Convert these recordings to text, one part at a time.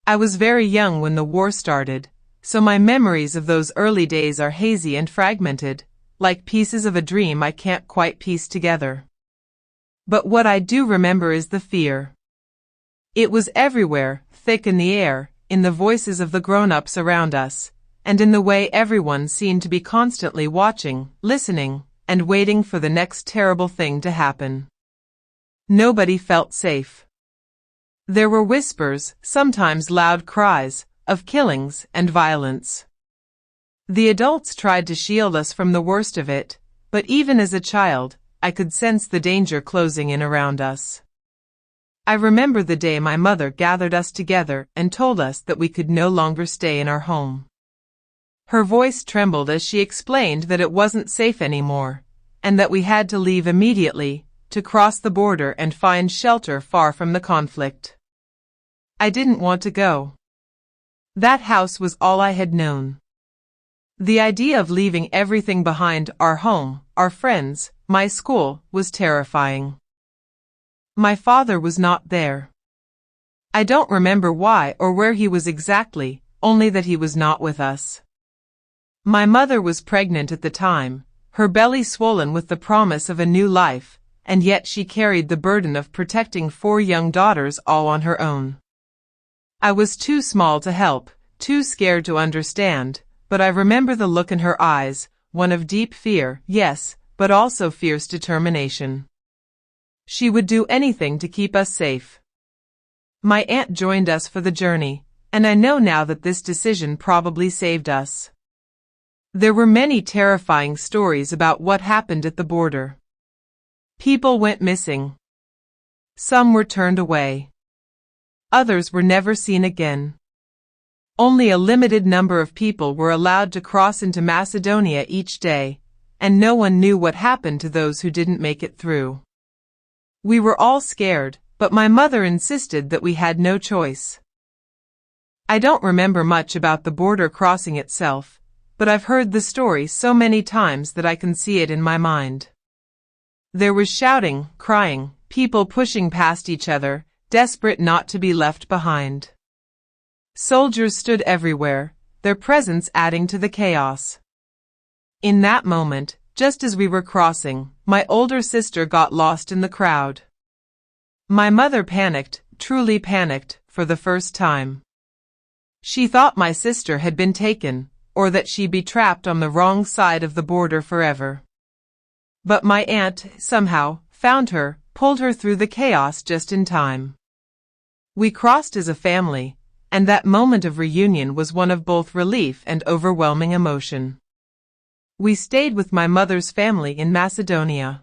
I was very young when the war started, so my memories of those early days are hazy and fragmented, like pieces of a dream I can't quite piece together. But what I do remember is the fear. It was everywhere, thick in the air, in the voices of the grown-ups around us, and in the way everyone seemed to be constantly watching, listening, and waiting for the next terrible thing to happen. Nobody felt safe. There were whispers, sometimes loud cries, of killings and violence. The adults tried to shield us from the worst of it, but even as a child, I could sense the danger closing in around us. I remember the day my mother gathered us together and told us that we could no longer stay in our home. Her voice trembled as she explained that it wasn't safe anymore, and that we had to leave immediately, to cross the border and find shelter far from the conflict. I didn't want to go. That house was all I had known. The idea of leaving everything behind, our home, our friends, my school, was terrifying. My father was not there. I don't remember why or where he was exactly, only that he was not with us. My mother was pregnant at the time, her belly swollen with the promise of a new life, and yet she carried the burden of protecting 4 young daughters all on her own. I was too small to help, too scared to understand, but I remember the look in her eyes, one of deep fear, yes, but also fierce determination. She would do anything to keep us safe. My aunt joined us for the journey, and I know now that this decision probably saved us. There were many terrifying stories about what happened at the border. People went missing. Some were turned away. Others were never seen again. Only a limited number of people were allowed to cross into Macedonia each day, and no one knew what happened to those who didn't make it through. We were all scared, but my mother insisted that we had no choice. I don't remember much about the border crossing itself, but I've heard the story so many times that I can see it in my mind. There was shouting, crying, people pushing past each other, desperate not to be left behind. Soldiers stood everywhere, their presence adding to the chaos. In that moment, just as we were crossing, my older sister got lost in the crowd. My mother panicked, truly panicked, for the first time. She thought my sister had been taken, or that she'd be trapped on the wrong side of the border forever. But my aunt, somehow, found her, pulled her through the chaos just in time. We crossed as a family, and that moment of reunion was one of both relief and overwhelming emotion. We stayed with my mother's family in Macedonia.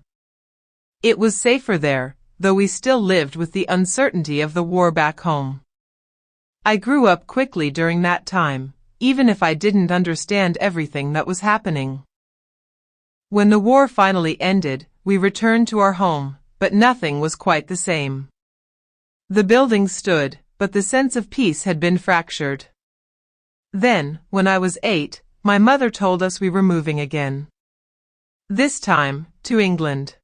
It was safer there, though we still lived with the uncertainty of the war back home. I grew up quickly during that time, even if I didn't understand everything that was happening. When the war finally ended, we returned to our home, but nothing was quite the same. The buildings stood, but the sense of peace had been fractured. Then, when I was 8, my mother told us we were moving again. This time, to England.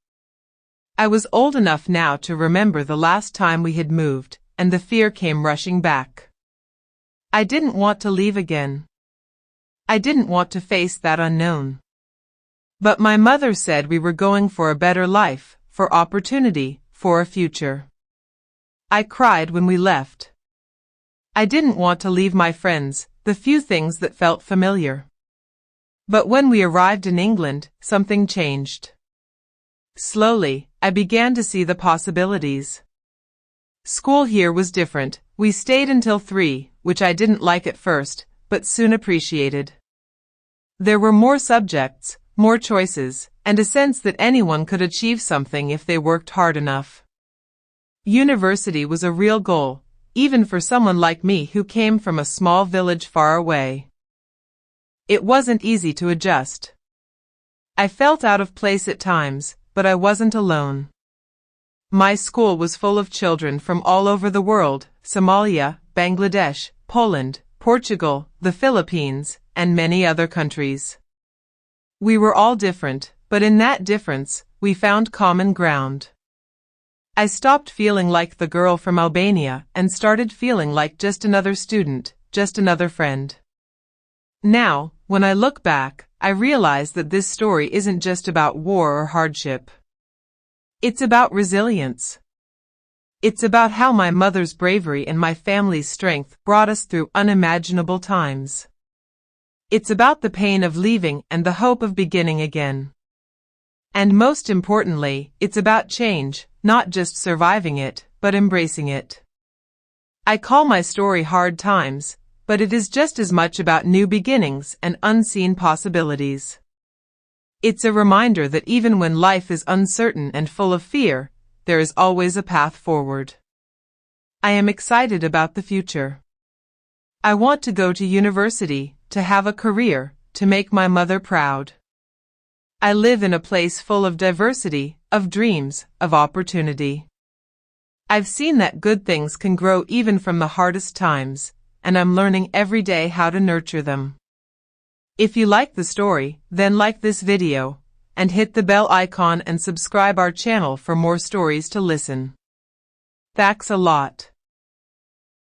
I was old enough now to remember the last time we had moved, and the fear came rushing back. I didn't want to leave again. I didn't want to face that unknown. But my mother said we were going for a better life, for opportunity, for a future. I cried when we left. I didn't want to leave my friends, the few things that felt familiar. But when we arrived in England, something changed. Slowly, I began to see the possibilities. School here was different. We stayed until 3, which I didn't like at first, but soon appreciated. There were more subjects, more choices, and a sense that anyone could achieve something if they worked hard enough. University was a real goal, even for someone like me who came from a small village far away. It wasn't easy to adjust. I felt out of place at times, but I wasn't alone. My school was full of children from all over the world, Somalia, Bangladesh, Poland, Portugal, the Philippines, and many other countries. We were all different, but in that difference, we found common ground. I stopped feeling like the girl from Albania and started feeling like just another student, just another friend. Now, when I look back, I realize that this story isn't just about war or hardship. It's about resilience. It's about how my mother's bravery and my family's strength brought us through unimaginable times. It's about the pain of leaving and the hope of beginning again. And most importantly, it's about change, not just surviving it, but embracing it. I call my story Hard Times, but it is just as much about new beginnings and unseen possibilities. It's a reminder that even when life is uncertain and full of fear, there is always a path forward. I am excited about the future. I want to go to university, to have a career, to make my mother proud. I live in a place full of diversity, of dreams, of opportunity. I've seen that good things can grow even from the hardest times, and I'm learning every day how to nurture them. If you like the story, then like this video, and hit the bell icon and subscribe our channel for more stories to listen. Thanks a lot.